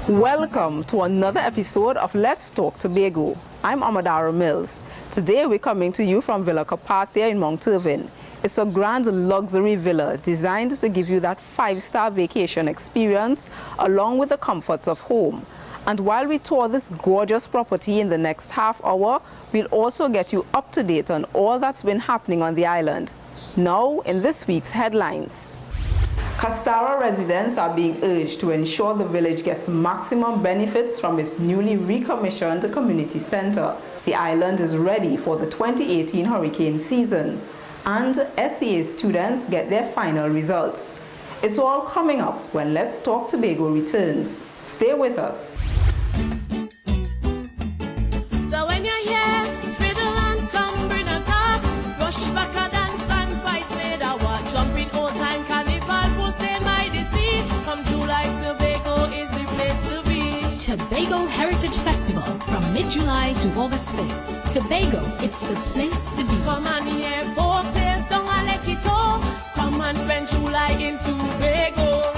Welcome to another episode of Let's Talk Tobago. I'm Amadara Mills. Today we're coming to you from Villa Carpathia in Mount Irvin. It's a grand luxury villa designed to give you that five-star vacation experience along with the comforts of home. And while we tour this gorgeous property in the next half hour, we'll also get you up to date on all that's been happening on the island. Now, in this week's headlines. Castara residents are being urged to ensure the village gets maximum benefits from its newly recommissioned community center. The island is ready for the 2018 hurricane season, and SCA students get their final results. It's all coming up when Let's Talk Tobago returns. Stay with us. So when you're here, fiddle and tambourine and talk, rush back a dance and fight made a walk, jumping old time carnival, put in by the sea. Come July, Tobago is the place to be. Tobago Heritage Festival from mid-July to August 1st. Tobago, it's the place to be. Come and hear folk tales, don't let it all. Come and spend July in Tobago.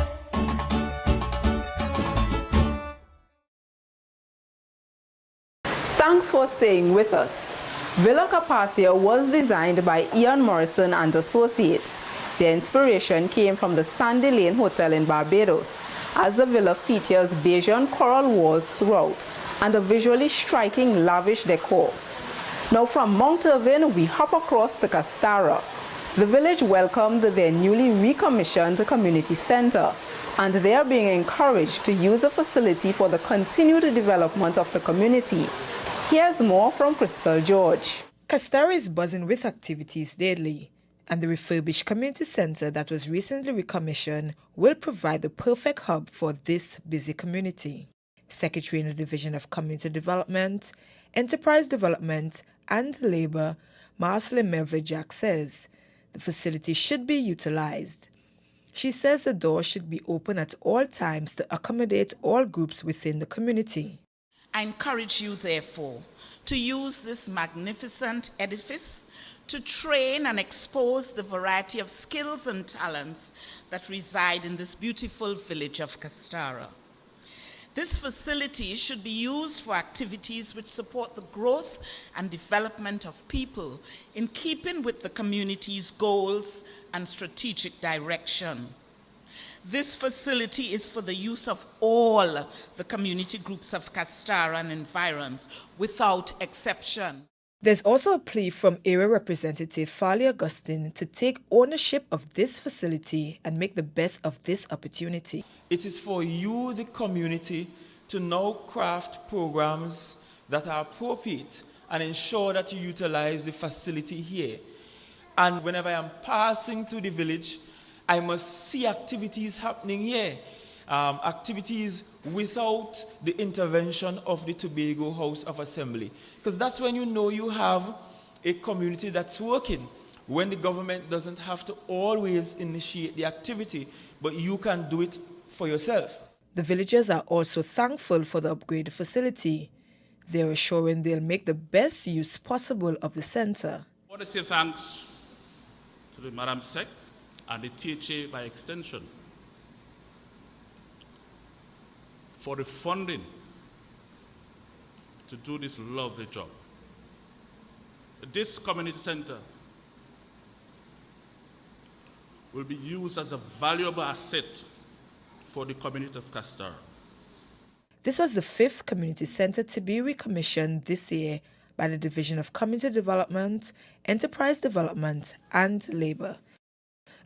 Thanks for staying with us. Villa Carpathia was designed by Ian Morrison and Associates. Their inspiration came from the Sandy Lane Hotel in Barbados, as the villa features Bajan coral walls throughout and a visually striking lavish decor. Now from Mount Irvin, we hop across to Castara. The village welcomed their newly recommissioned community center, and they are being encouraged to use the facility for the continued development of the community. Here's more from Crystal George. Castara is buzzing with activities daily, and the refurbished community center that was recently recommissioned will provide the perfect hub for this busy community. Secretary in the Division of Community Development, Enterprise Development and Labor, Marceline Melville-Jack says the facility should be utilized. She says the door should be open at all times to accommodate all groups within the community. I encourage you, therefore, to use this magnificent edifice to train and expose the variety of skills and talents that reside in this beautiful village of Castara. This facility should be used for activities which support the growth and development of people in keeping with the community's goals and strategic direction. This facility is for the use of all the community groups of Castara and environs, without exception. There's also a plea from Area Representative Farley Augustine to take ownership of this facility and make the best of this opportunity. It is for you, the community, to now craft programs that are appropriate and ensure that you utilize the facility here. And whenever I am passing through the village, I must see activities happening here, activities without the intervention of the Tobago House of Assembly. Because that's when you know you have a community that's working, when the government doesn't have to always initiate the activity, but you can do it for yourself. The villagers are also thankful for the upgraded facility. They're assuring they'll make the best use possible of the center. I want to say thanks to the Madam Sec and the THA by extension for the funding to do this lovely job. This community center will be used as a valuable asset for the community of Castara. This was the 5th community center to be recommissioned this year by the Division of Community Development, Enterprise Development and Labor.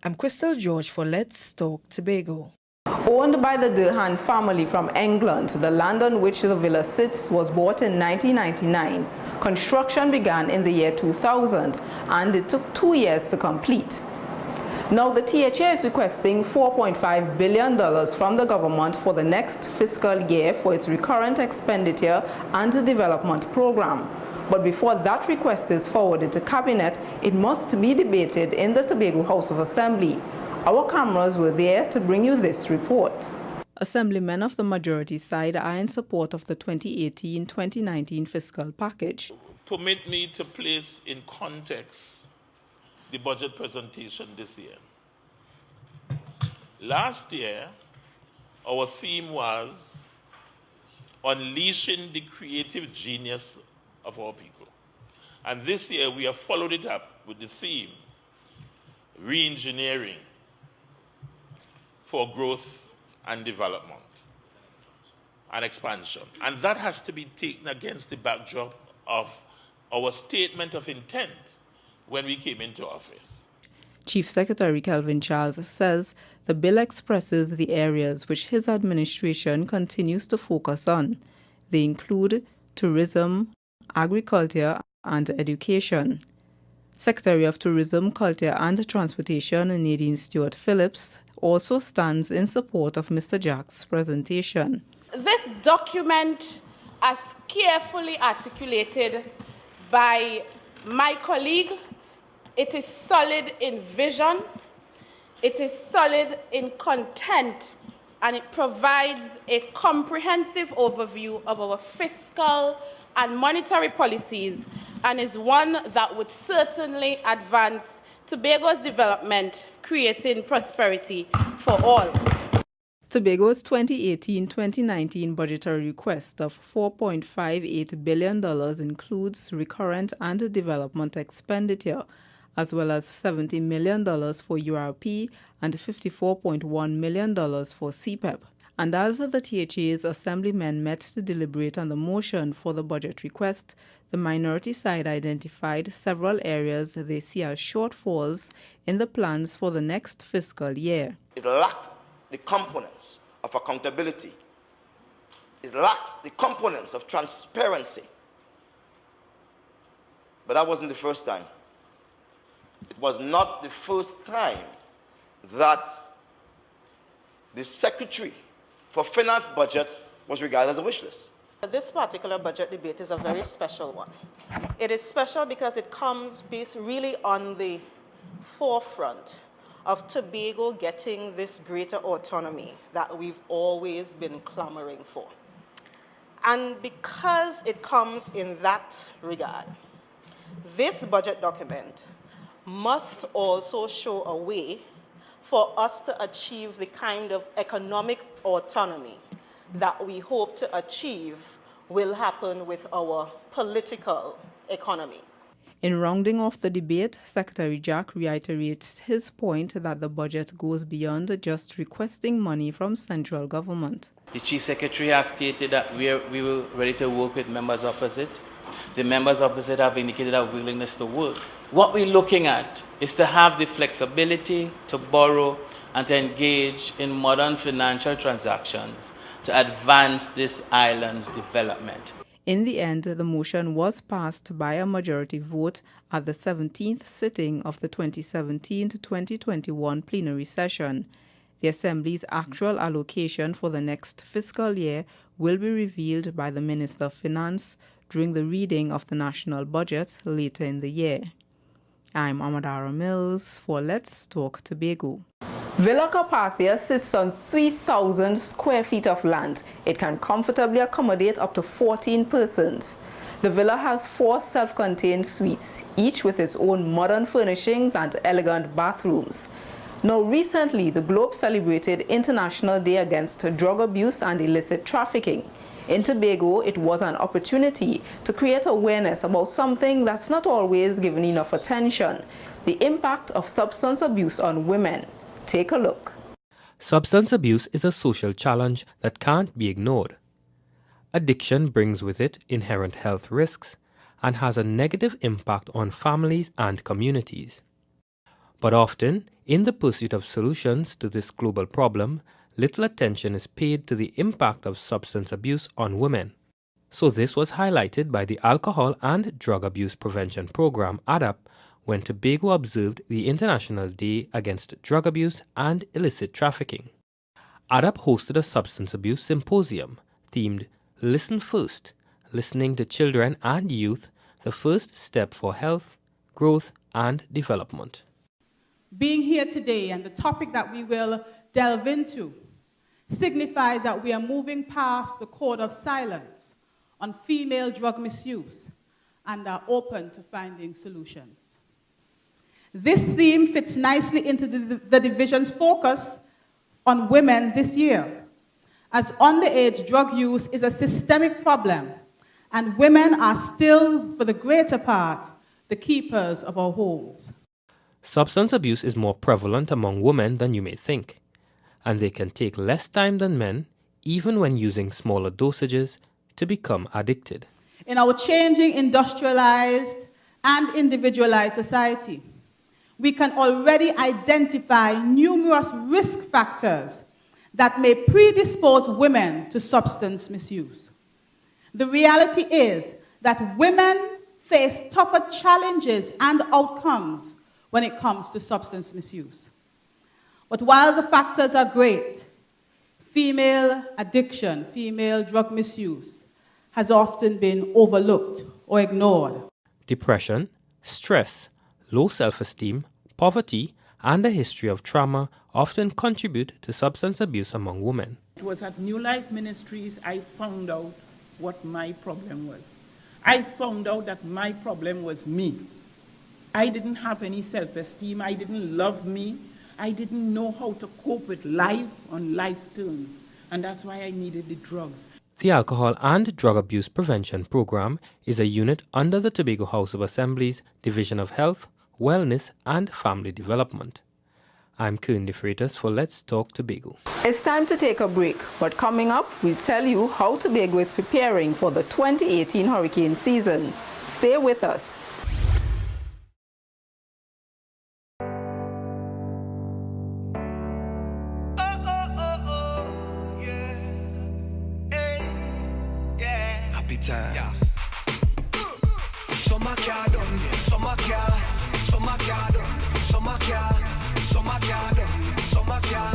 I'm Crystal George for Let's Talk Tobago. Owned by the Durhan family from England, the land on which the villa sits was bought in 1999. Construction began in the year 2000, and it took 2 years to complete. Now the THA is requesting $4.5 billion from the government for the next fiscal year for its recurrent expenditure and development program. But before that request is forwarded to Cabinet, it must be debated in the Tobago House of Assembly. Our cameras were there to bring you this report. Assemblymen of the majority side are in support of the 2018-2019 fiscal package. Permit me to place in context the budget presentation this year. Last year, our theme was unleashing the creative genius of our people. And this year we have followed it up with the theme, re-engineering for growth and development and expansion. And that has to be taken against the backdrop of our statement of intent when we came into office. Chief Secretary Kelvin Charles says the bill expresses the areas which his administration continues to focus on. They include tourism, agriculture, and education. Secretary of Tourism, Culture and Transportation Nadine Stewart Phillips also stands in support of Mr. Jack's presentation. This document, as carefully articulated by my colleague, it is solid in vision, it is solid in content, and it provides a comprehensive overview of our fiscal and monetary policies, and is one that would certainly advance Tobago's development, creating prosperity for all. Tobago's 2018-2019 budgetary request of $4.58 billion includes recurrent and development expenditure, as well as $70 million for URP and $54.1 million for CPEP. And as the THA's assemblymen met to deliberate on the motion for the budget request, the minority side identified several areas they see as shortfalls in the plans for the next fiscal year. It lacked the components of accountability. It lacks the components of transparency. But that wasn't the first time. It was not the first time that the Secretary for Finance budget was regarded as a wish list. This particular budget debate is a very special one. It is special because it comes based really on the forefront of Tobago getting this greater autonomy that we've always been clamoring for. And because it comes in that regard, this budget document must also show a way for us to achieve the kind of economic autonomy that we hope to achieve will happen with our political economy. In rounding off the debate, Secretary Jack reiterates his point that the budget goes beyond just requesting money from central government. The Chief Secretary has stated that we were ready to work with members opposite. The members opposite have indicated a willingness to work. What we're looking at is to have the flexibility to borrow and to engage in modern financial transactions to advance this island's development. In the end, the motion was passed by a majority vote at the 17th sitting of the 2017 to 2021 plenary session. The Assembly's actual allocation for the next fiscal year will be revealed by the Minister of Finance during the reading of the national budget later in the year. I'm Amadara Mills for Let's Talk Tobago. Villa Carpathia sits on 3,000 square feet of land. It can comfortably accommodate up to 14 persons. The villa has 4 self-contained suites, each with its own modern furnishings and elegant bathrooms. Now recently, the Globe celebrated International Day Against Drug Abuse and Illicit Trafficking. In Tobago, it was an opportunity to create awareness about something that's not always given enough attention: the impact of substance abuse on women. Take a look. Substance abuse is a social challenge that can't be ignored. Addiction brings with it inherent health risks and has a negative impact on families and communities. But often, in the pursuit of solutions to this global problem, little attention is paid to the impact of substance abuse on women. So this was highlighted by the Alcohol and Drug Abuse Prevention Program, ADAP, when Tobago observed the International Day Against Drug Abuse and Illicit Trafficking. ADAP hosted a substance abuse symposium themed Listen First, Listening to Children and Youth, the First Step for Health, Growth and Development. Being here today and the topic that we will delve into signifies that we are moving past the code of silence on female drug misuse and are open to finding solutions. This theme fits nicely into the division's focus on women this year, as underage drug use is a systemic problem, and women are still, for the greater part, the keepers of our homes. Substance abuse is more prevalent among women than you may think, and they can take less time than men, even when using smaller dosages, to become addicted. In our changing industrialized and individualized society, we can already identify numerous risk factors that may predispose women to substance misuse. The reality is that women face tougher challenges and outcomes when it comes to substance misuse. But while the factors are great, female addiction, female drug misuse, has often been overlooked or ignored. Depression, stress, low self-esteem, poverty, and a history of trauma often contribute to substance abuse among women. It was at New Life Ministries I found out what my problem was. I found out that my problem was me. I didn't have any self-esteem. I didn't love me. I didn't know how to cope with life on life terms. And that's why I needed the drugs. The Alcohol and Drug Abuse Prevention Program is a unit under the Tobago House of Assembly's Division of Health, Wellness and Family Development. I'm Kern De Freitas for Let's Talk Tobago. It's time to take a break, but coming up, we'll tell you how Tobago is preparing for the 2018 hurricane season. Stay with us. Happy times. Summer car done, summer car, summer car done, summer car, summer car done, summer car,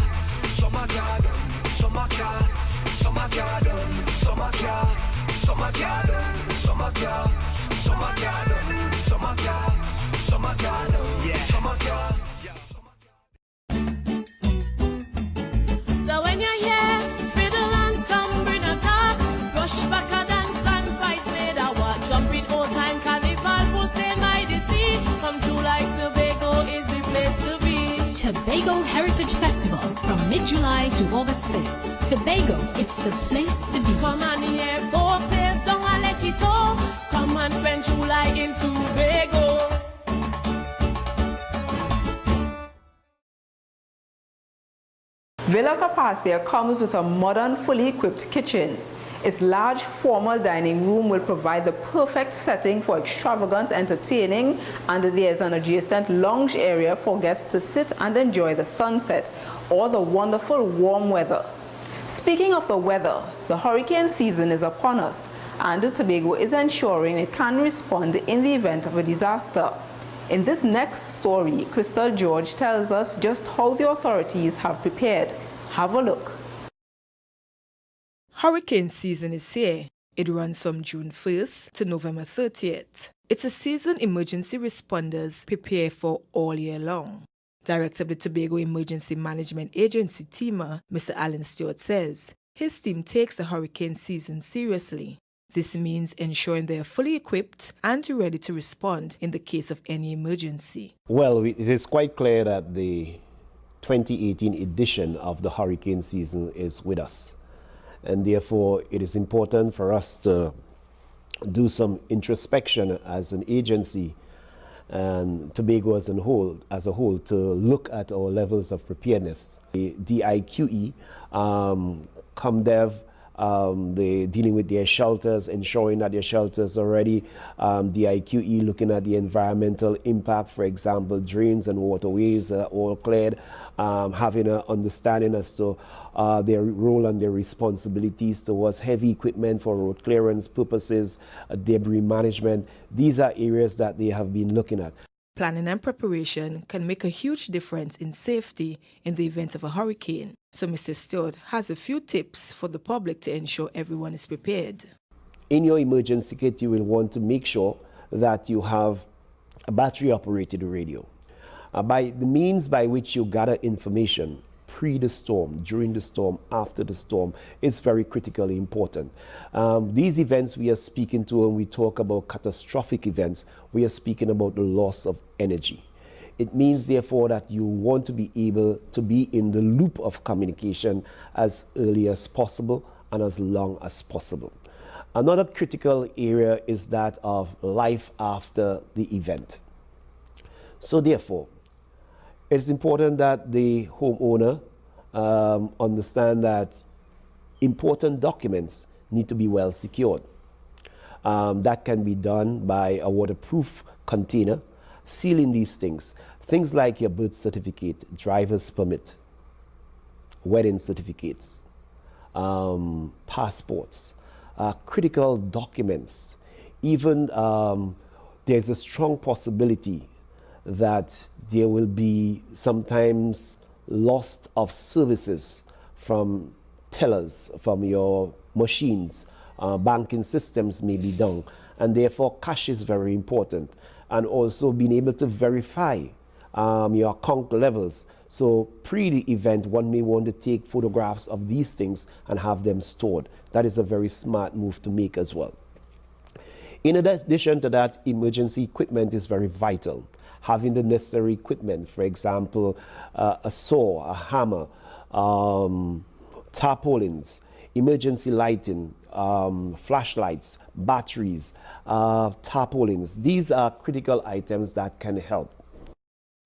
summer car done, summer car, summer car done, summer car, summer car done, summer car, summer car done, summer car, summer car done, yeah, summer car. So when you're here, fiddle and tambourine attack, rush back a dance and fight with our jumping old time carnival put in by the sea. Come July, Tobago is the place to be. Tobago Heritage Festival from mid-July to August 1st. Tobago, it's the place to be. Come on here, boat tails down and let it all. Come and spend July in Tobago. Villa Carpathia comes with a modern, fully equipped kitchen. Its large, formal dining room will provide the perfect setting for extravagant entertaining, and there is an adjacent lounge area for guests to sit and enjoy the sunset or the wonderful warm weather. Speaking of the weather, the hurricane season is upon us, and Tobago is ensuring it can respond in the event of a disaster. In this next story, Crystal George tells us just how the authorities have prepared. Have a look. Hurricane season is here. It runs from June 1st to November 30th. It's a season emergency responders prepare for all year long. Director of the Tobago Emergency Management Agency, TEMA, Mr. Alan Stewart says his team takes the hurricane season seriously. This means ensuring they are fully equipped and ready to respond in the case of any emergency. Well, it is quite clear that the 2018 edition of the hurricane season is with us. And therefore, it is important for us to do some introspection as an agency and Tobago as a whole to look at our levels of preparedness. The DIQE, ComDev, they're dealing with their shelters, ensuring that their shelters are ready. DIQE looking at the environmental impact, for example, drains and waterways are all cleared, having an understanding as to their role and their responsibilities towards heavy equipment for road clearance purposes, debris management. These are areas that they have been looking at. Planning and preparation can make a huge difference in safety in the event of a hurricane. So Mr. Stewart has a few tips for the public to ensure everyone is prepared. In your emergency kit, you will want to make sure that you have a battery-operated radio. By the means by which you gather information pre the storm, during the storm, after the storm, is very critically important. These events we are speaking to, when we talk about catastrophic events, we are speaking about the loss of energy. It means, therefore, that you want to be able to be in the loop of communication as early as possible and as long as possible. Another critical area is that of life after the event. So therefore, it's important that the homeowner understand that important documents need to be well secured. That can be done by a waterproof container, sealing these things. Things like your birth certificate, driver's permit, wedding certificates, passports, critical documents. Even there's a strong possibility that there will be sometimes loss of services from tellers, from your machines. Banking systems may be down, and therefore cash is very important. And also being able to verify your account levels. So pre the event, one may want to take photographs of these things and have them stored. That is a very smart move to make as well. In addition to that, emergency equipment is very vital. Having the necessary equipment, for example, a saw, a hammer, tarpaulins, emergency lighting, flashlights, batteries, tarpaulins. These are critical items that can help.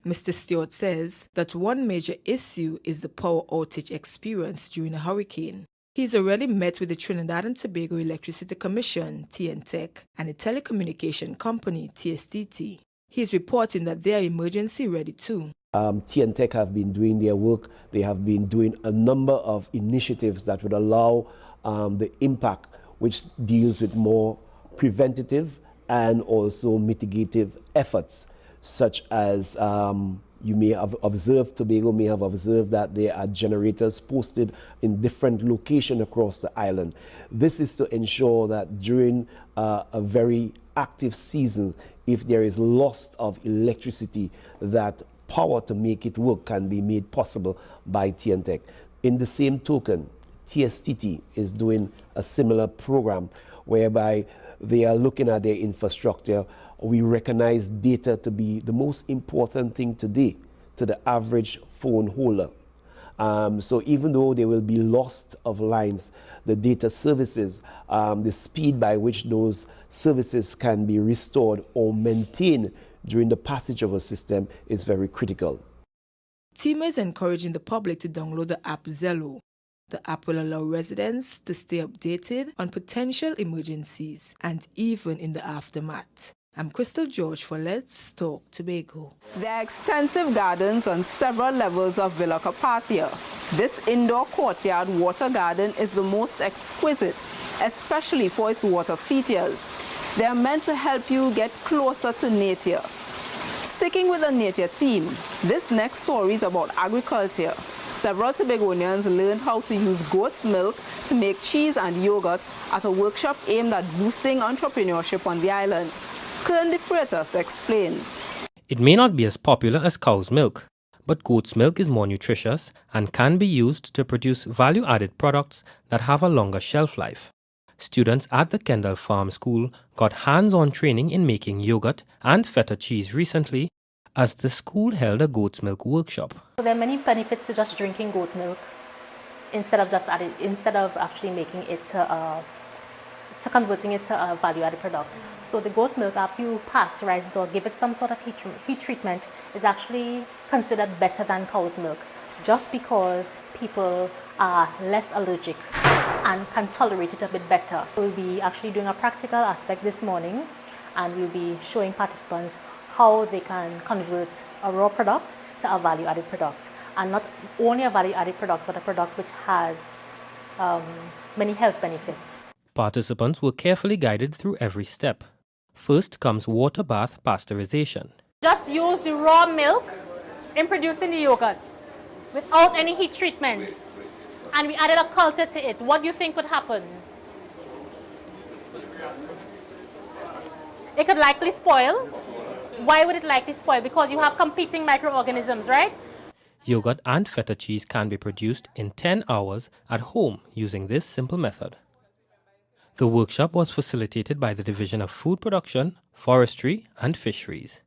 Mr. Stewart says that one major issue is the power outage experience during a hurricane. He's already met with the Trinidad and Tobago Electricity Commission, TNTEC, and the telecommunication company, TSTT. He's reporting that they are emergency ready too. TNTEC have been doing their work. They have been doing a number of initiatives that would allow the impact, which deals with more preventative and also mitigative efforts, such as you may have observed, Tobago may have observed that there are generators posted in different locations across the island. This is to ensure that during a very active season, if there is loss of electricity, that power to make it work can be made possible by TNTEC. In the same token, TSTT is doing a similar program whereby they are looking at their infrastructure. We recognize data to be the most important thing today to the average phone holder. So even though there will be loss of lines, the data services, the speed by which those services can be restored or maintained during the passage of a system is very critical. TEMA is encouraging the public to download the app Zello. The app will allow residents to stay updated on potential emergencies and even in the aftermath. I'm Crystal George for Let's Talk Tobago. There are extensive gardens on several levels of Villa Carpathia. This indoor courtyard water garden is the most exquisite, especially for its water features. They are meant to help you get closer to nature. Sticking with the nature theme, this next story is about agriculture. Several Tobagonians learned how to use goat's milk to make cheese and yogurt at a workshop aimed at boosting entrepreneurship on the islands. Kern de Freitas explains. It may not be as popular as cow's milk, but goat's milk is more nutritious and can be used to produce value-added products that have a longer shelf life. Students at the Kendall Farm School got hands-on training in making yogurt and feta cheese recently as the school held a goat's milk workshop. So there are many benefits to just drinking goat milk instead of actually making it to converting it to a value-added product. So the goat milk, after you pasteurize it or give it some sort of heat treatment, is actually considered better than cow's milk, just because people are less allergic and can tolerate it a bit better. We'll be actually doing a practical aspect this morning, and we'll be showing participants how they can convert a raw product to a value-added product, and not only a value-added product, but a product which has many health benefits. Participants were carefully guided through every step. First comes water bath pasteurization. Just use the raw milk in producing the yogurt without any heat treatment. And we added a culture to it. What do you think would happen? It could likely spoil. Why would it likely spoil? Because you have competing microorganisms, right? Yogurt and feta cheese can be produced in 10 hours at home using this simple method. The workshop was facilitated by the Division of Food Production, Forestry and Fisheries.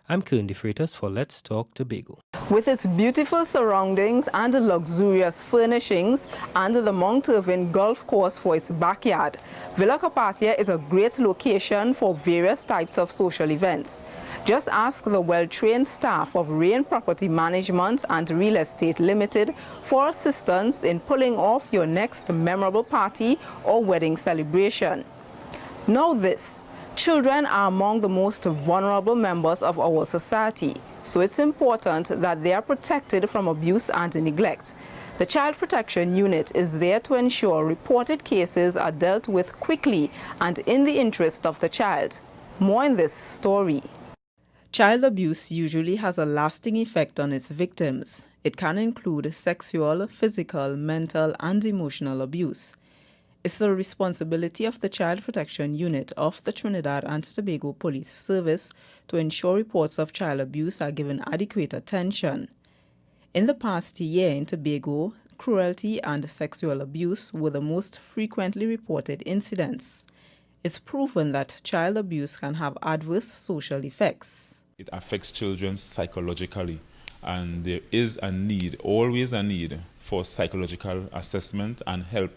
I'm Kern De Freitas for Let's Talk Tobago. With its beautiful surroundings and luxurious furnishings and the Mount Irving Golf Course for its backyard, Villa Carpathia is a great location for various types of social events. Just ask the well-trained staff of Rain Property Management and Real Estate Limited for assistance in pulling off your next memorable party or wedding celebration. Know this. Children are among the most vulnerable members of our society, so it's important that they are protected from abuse and neglect. The Child Protection Unit is there to ensure reported cases are dealt with quickly and in the interest of the child. More in this story. Child abuse usually has a lasting effect on its victims. It can include sexual, physical, mental, and emotional abuse. It's the responsibility of the Child Protection Unit of the Trinidad and Tobago Police Service to ensure reports of child abuse are given adequate attention. In the past year in Tobago, cruelty and sexual abuse were the most frequently reported incidents. It's proven that child abuse can have adverse social effects. It affects children psychologically, and there is a need, always a need, for psychological assessment and help,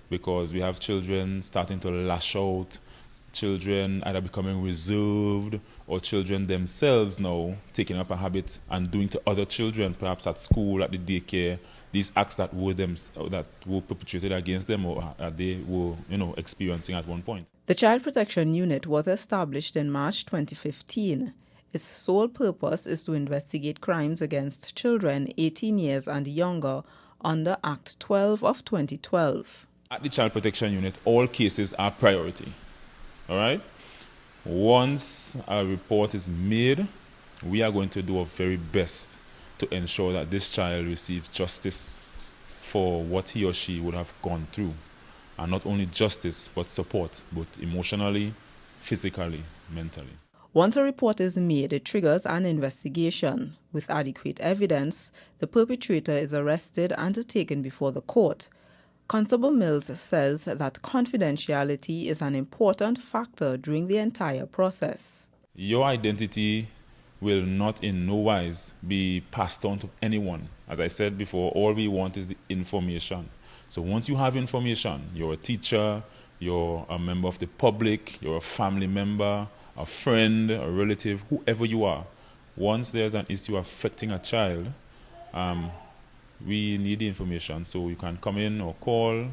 because we have children starting to lash out, children either becoming reserved, or children themselves now taking up a habit and doing to other children, perhaps at school, at the daycare, these acts that were perpetrated against them or that they were, experiencing at one point. The Child Protection Unit was established in March 2015. Its sole purpose is to investigate crimes against children 18 years and younger under Act 12 of 2012. At the Child Protection Unit, all cases are priority. All right? Once a report is made, we are going to do our very best to ensure that this child receives justice for what he or she would have gone through. And not only justice, but support, both emotionally, physically, mentally. Once a report is made, it triggers an investigation. With adequate evidence, the perpetrator is arrested and taken before the court. Constable Mills says that confidentiality is an important factor during the entire process. Your identity will not in no wise be passed on to anyone. As I said before, all we want is the information. So once you have information, you're a teacher, you're a member of the public, you're a family member, a friend, a relative, whoever you are, once there's an issue affecting a child, we need the information, so you can come in or call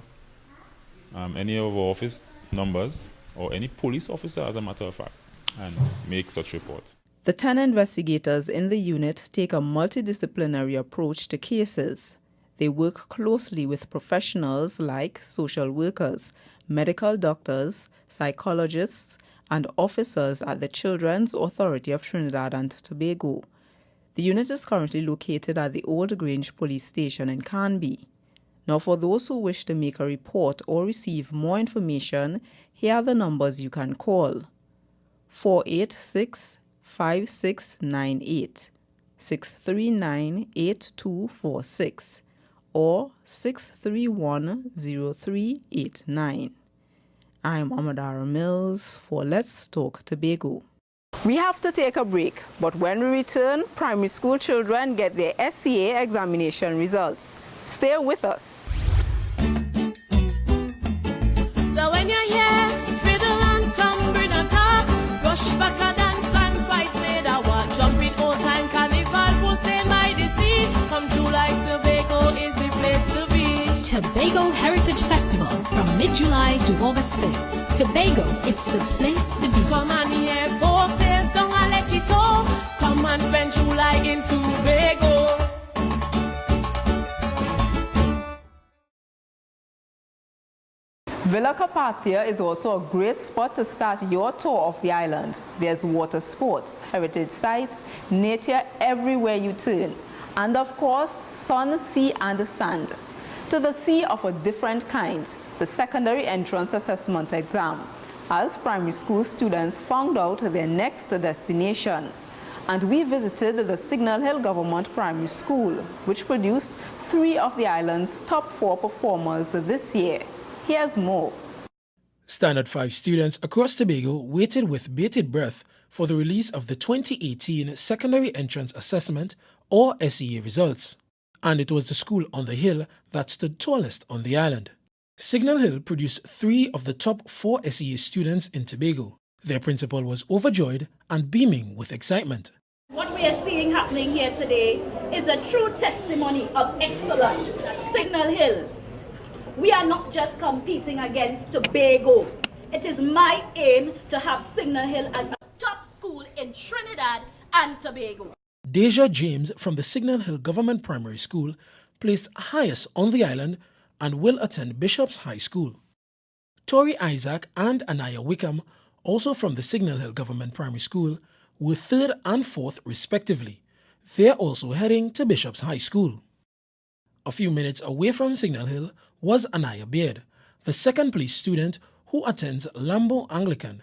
any of our office numbers or any police officer, as a matter of fact, and make such report. The 10 investigators in the unit take a multidisciplinary approach to cases. They work closely with professionals like social workers, medical doctors, psychologists, and officers at the Children's Authority of Trinidad and Tobago. The unit is currently located at the Old Grange Police Station in Canby. Now, for those who wish to make a report or receive more information, here are the numbers you can call: 486-5698, 639-8246, or 631-0389. I'm Amadara Mills for Let's Talk Tobago. We have to take a break, but when we return, primary school children get their SCA examination results. Stay with us. So when you're here, fiddle and tambourine attack, rush back a dance and fight made a walk, jumping old time carnival, pulsing by the sea. Come July, Tobago is the place to be. Tobago Heritage Festival from mid-July to August 1st. Tobago, it's the place to be. Come on here, boat tails down and let it all. Come and spend July in Tobago. Villa Carpathia is also a great spot to start your tour of the island. There's water sports, heritage sites, nature everywhere you turn. And of course, sun, sea and sand. To the sea of a different kind, the secondary entrance assessment exam, as primary school students found out their next destination. And we visited the Signal Hill Government Primary School, which produced 3 of the island's top 4 performers this year. Here's more. Standard 5 students across Tobago waited with bated breath for the release of the 2018 Secondary Entrance Assessment, or SEA results, and it was the school on the hill that stood tallest on the island. Signal Hill produced 3 of the top 4 SEA students in Tobago. Their principal was overjoyed and beaming with excitement. What we are seeing happening here today is a true testimony of excellence at Signal Hill. We are not just competing against Tobago. It is my aim to have Signal Hill as a top school in Trinidad and Tobago. Deja James from the Signal Hill Government Primary School placed highest on the island and will attend Bishop's High School. Tori Isaac and Anaya Wickham, also from the Signal Hill Government Primary School, were 3rd and 4th respectively. They are also heading to Bishop's High School. A few minutes away from Signal Hill was Anaya Beard, the 2nd place student who attends Lambo Anglican.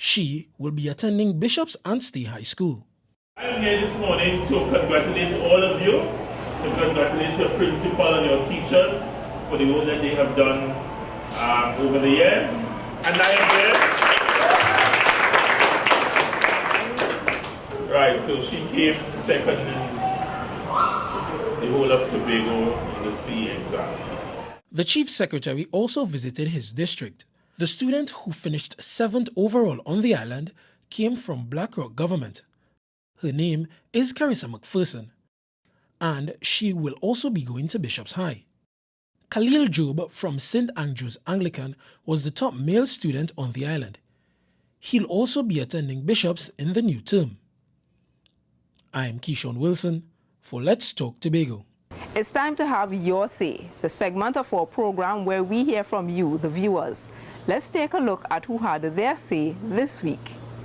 She will be attending Bishop's and Stay High School. I am here this morning to congratulate all of you, to congratulate your principal and your teachers for the work that they have done over the years. And I am here. Right, so she came 2nd in the whole of Tobago in the C exam. The Chief Secretary also visited his district. The student who finished 7th overall on the island came from Black Rock Government. Her name is Carissa McPherson, and she will also be going to Bishop's High. Khalil Job from St. Andrew's Anglican was the top male student on the island. He'll also be attending Bishop's in the new term. I'm Keishon Wilson for Let's Talk Tobago. It's time to have Your Say, the segment of our program where we hear from you, the viewers. Let's take a look at who had their say this week.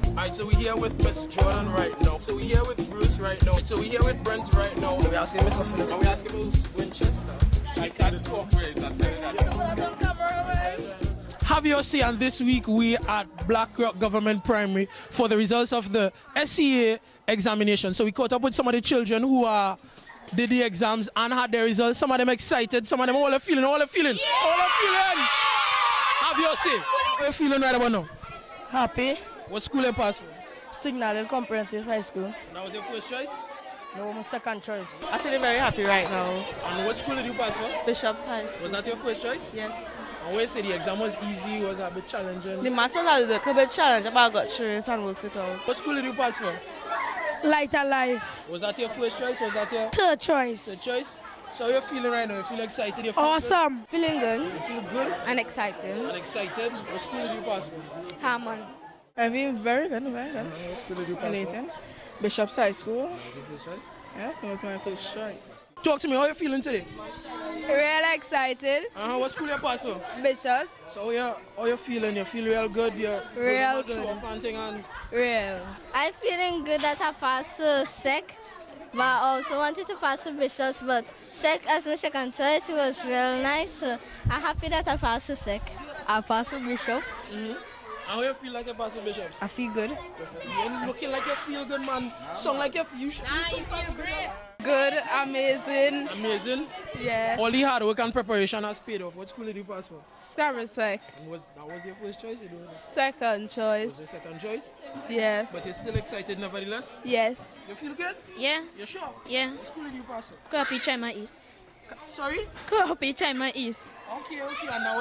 Alright, so we're here with Miss Jordan right now. So we're here with Bruce right now. So we're here with Brent right now. We're asking Mr. Philip. And we're asking Bruce Winchester. I can't talk right now. Have your say, and this week we at Black Rock Government Primary for the results of the SEA examination. So we caught up with some of the children who did the exams and had their results. Some of them excited, some of them all are feeling. Have your say. How are you feeling right about now? Happy. What school you passed for? Signal Hill Comprehensive High School. That was your first choice? No, my second choice. I'm feeling very happy right now. And what school did you pass for? Bishop's High School. Was that your first choice? Yes. And where you say the exam was easy, was a bit challenging? The maths was a little bit challenging, but I got through it and worked it out. What school did you pass for? Light and Life. Was that your first choice? Was that your third choice? Third choice? So how you feeling right now? You feel excited? You feel awesome. Good? Feeling good. You feel good? And excited. And excited? What school did you pass for? Hammond. I feel very good, very good. What school did you pass for? Bishop's High School. That was your first choice? Yeah, it was my first choice. Talk to me, how you feeling today? Real excited. What school you pass for? Bishop's. So how you feeling? You feel real good? You're real good. Real. I'm feeling good that I passed SEC, but I also wanted to pass Bishop's, but SEC as my second choice was real nice, so I'm happy that I passed SEC. I passed for Bishop's. How you feel like you passed for Bishop's? I feel good. You're looking like you feel good, man. Sound like you feel great. Good, amazing. Amazing? Yeah. All the hard work and preparation has paid off. What school did you pass for? Scarborough Sec. And that was your first choice? Second choice. Was it second choice? Yeah. But you're still excited nevertheless? Yes. You feel good? Yeah. You sure? Yeah. What school did you pass for? Kopi Chima East. Sorry? Kopi Chima East. Okay. And that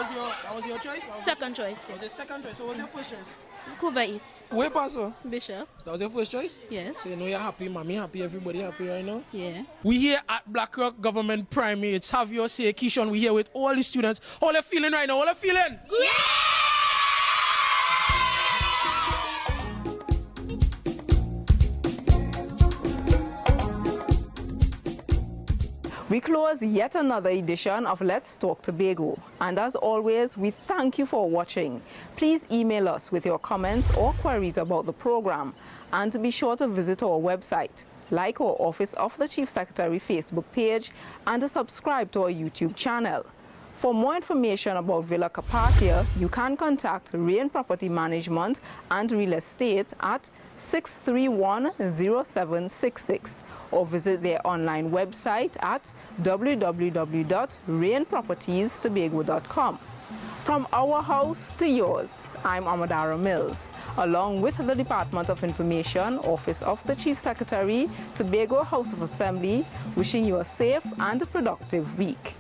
was your choice? Second choice. Was it second choice? So what was your first choice? Kuba East. Where pass for? Bishop. That was your first choice? Yes. So you know you're happy, mommy happy, everybody happy right now? Yeah. We here at Black Rock Government Primary. It's Have Your Say, Keishon. We here with all the students. How are you feeling right now? How are you feeling? Yeah! We close yet another edition of Let's Talk Tobago. And as always, we thank you for watching. Please email us with your comments or queries about the program. And be sure to visit our website, like our Office of the Chief Secretary Facebook page, and to subscribe to our YouTube channel. For more information about Villa Carpathia, you can contact Rain Property Management and Real Estate at 631-0766 or visit their online website at www.rainpropertiestobago.com. From our house to yours, I'm Amadara Mills, along with the Department of Information, Office of the Chief Secretary, Tobago House of Assembly, wishing you a safe and productive week.